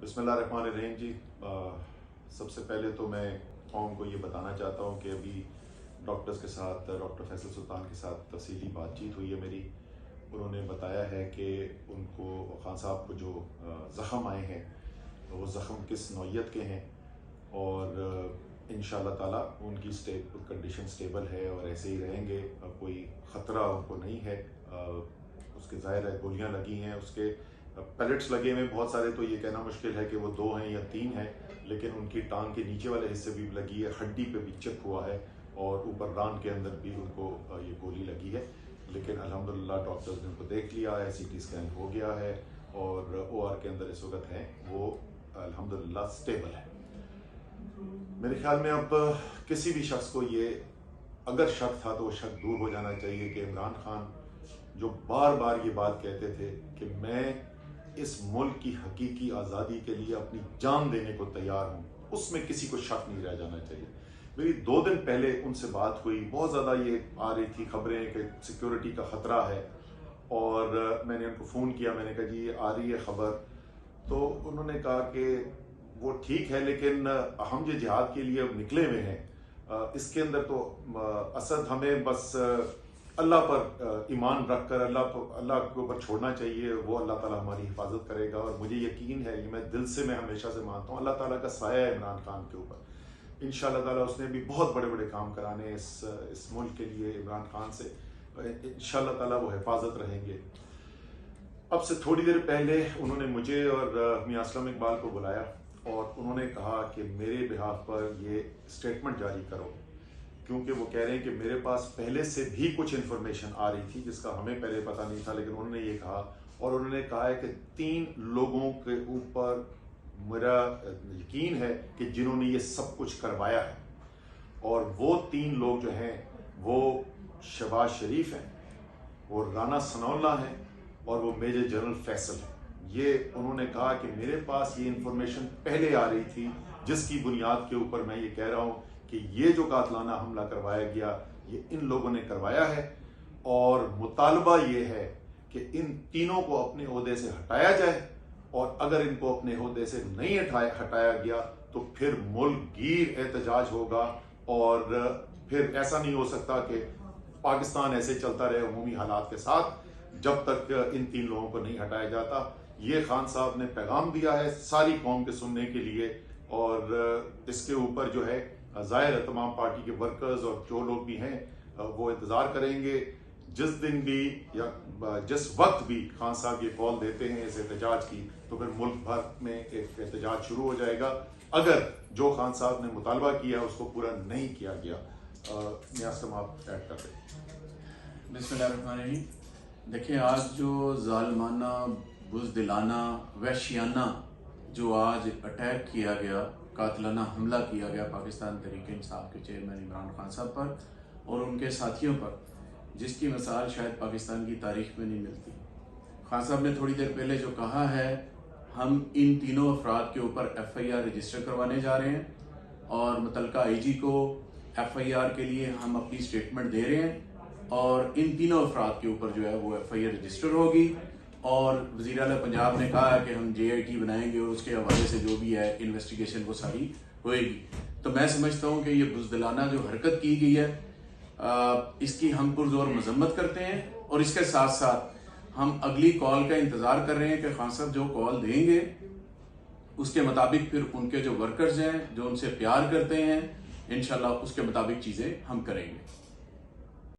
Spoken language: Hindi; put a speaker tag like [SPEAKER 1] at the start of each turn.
[SPEAKER 1] बिस्मिल्लाहिर्रहमानिर्रहीम जी। सबसे पहले तो मैं कौम को ये बताना चाहता हूँ कि अभी डॉक्टर्स के साथ, डॉक्टर फैसल सुल्तान के साथ तफसीली बातचीत हुई है मेरी। उन्होंने बताया है कि उनको, खान साहब को जो ज़ख़म आए हैं वो ज़ख़म किस नौइयत के हैं और इंशाअल्लाह ताला उनकी कंडीशन स्टेबल है और ऐसे ही रहेंगे। कोई ख़तरा उनको नहीं है। उसके ज़ाहिर है गोलियाँ लगी हैं, उसके पैलेट्स लगे हुए बहुत सारे, तो ये कहना मुश्किल है कि वो 2 हैं या 3 हैं, लेकिन उनकी टांग के नीचे वाले हिस्से भी लगी है, हड्डी पे भी चिप हुआ है और ऊपर रान के अंदर भी उनको ये गोली लगी है। लेकिन अल्हम्दुलिल्लाह डॉक्टर्स ने उनको देख लिया है, CT स्कैन हो गया है और OR के अंदर इस वक्त हैं, वो अल्हम्दुलिल्लाह स्टेबल है। मेरे ख्याल में अब किसी भी शख्स को ये अगर शक था तो वो शक दूर हो जाना चाहिए कि इमरान खान जो बार बार ये बात कहते थे कि मैं इस मुल्क की हकीकी आज़ादी के लिए अपनी जान देने को तैयार हूँ, उसमें किसी को शक नहीं रह जाना चाहिए। मेरी 2 दिन पहले उनसे बात हुई, बहुत ज़्यादा ये आ रही थी खबरें कि सिक्योरिटी का ख़तरा है और मैंने उनको फ़ोन किया, मैंने कहा जी ये आ रही है ख़बर, तो उन्होंने कहा कि वो ठीक है लेकिन हम जो जिहाद के लिए अब निकले हुए हैं, इसके अंदर तो असद हमें बस अल्लाह पर ईमान रख कर अल्लाह के ऊपर छोड़ना चाहिए, वो अल्लाह ताला हमारी हिफाजत करेगा। और मुझे यकीन है, ये मैं दिल से, मैं हमेशा से मानता हूँ, अल्लाह ताला का साया है इमरान खान के ऊपर। इंशाअल्लाह ताला उसने भी बहुत बड़े बड़े काम कराने इस मुल्क के लिए इमरान खान से, इंशाअल्लाह ताला वो हिफाजत रहेंगे। अब से थोड़ी देर पहले उन्होंने मुझे और मियां असलम इकबाल को बुलाया और उन्होंने कहा कि मेरे बिहाफ पर ये स्टेटमेंट जारी करो, क्योंकि वो कह रहे हैं कि मेरे पास पहले से भी कुछ इन्फॉर्मेशन आ रही थी जिसका हमें पहले पता नहीं था, लेकिन उन्होंने ये कहा और उन्होंने कहा है कि 3 लोगों के ऊपर मेरा यकीन है कि जिन्होंने ये सब कुछ करवाया है, और वो 3 लोग जो हैं वो शहबाज शरीफ हैं, वो राना सनाउल्लाह हैं और वो मेजर जनरल फैसल हैं। ये उन्होंने कहा कि मेरे पास ये इन्फॉर्मेशन पहले आ रही थी जिसकी बुनियाद के ऊपर मैं ये कह रहा हूँ कि ये जो कातलाना हमला करवाया गया ये इन लोगों ने करवाया है और मुतालबा ये है कि इन तीनों को अपने ओहदे से हटाया जाए, और अगर इनको अपने ओहदे से नहीं हटाया गया तो फिर मुल्क गिर एहतजाज होगा और फिर ऐसा नहीं हो सकता कि पाकिस्तान ऐसे चलता रहे अमूमी हालात के साथ जब तक इन 3 लोगों को नहीं हटाया जाता। ये खान साहब ने पैगाम दिया है सारी कौम के सुनने के लिए, और इसके ऊपर जो है ज़ाहिर है तमाम पार्टी के वर्कर्स और जो लोग भी हैं वो इंतज़ार करेंगे। जिस दिन भी या जिस वक्त भी खान साहब ये कॉल देते हैं इस एहतजाज की, तो फिर मुल्क भर में एक एहतजाज शुरू हो जाएगा अगर जो खान साहब ने मुतालबा किया उसको पूरा नहीं किया गया। नियाज़ आप ऐड कर दें।
[SPEAKER 2] बिस्मिल्लाहिर्रहमानिर्रहीम। देखिए, आज जो जालिमाना, बुज़दिलाना, वहशियाना जो आज अटैक किया गया, कातलाना हमला किया गया पाकिस्तान तहरीक-ए-इंसाफ के चेयरमैन इमरान खान साहब पर और उनके साथियों पर, जिसकी मिसाल शायद पाकिस्तान की तारीख में नहीं मिलती। खान साहब ने थोड़ी देर पहले जो कहा है, हम इन तीनों अफराद के ऊपर FIR रजिस्टर करवाने जा रहे हैं और मुतलका IG को FIR के लिए हम अपनी स्टेटमेंट दे रहे हैं और इन तीनों अफराद के ऊपर जो है वो FIR रजिस्टर होगी। और वज़ीर आला पंजाब ने कहा है कि हम JIT बनाएंगे और उसके हवाले से जो भी है इन्वेस्टिगेशन वो सारी होएगी। तो मैं समझता हूँ कि ये बुज़दिलाना जो हरकत की गई है, इसकी हम पुरज़ोर मजम्मत करते हैं और इसके साथ साथ हम अगली कॉल का इंतज़ार कर रहे हैं कि खान साहब जो कॉल देंगे उसके मुताबिक फिर उनके जो वर्कर्स हैं जो उनसे प्यार करते हैं, इंशाल्लाह उसके मुताबिक चीज़ें हम करेंगे।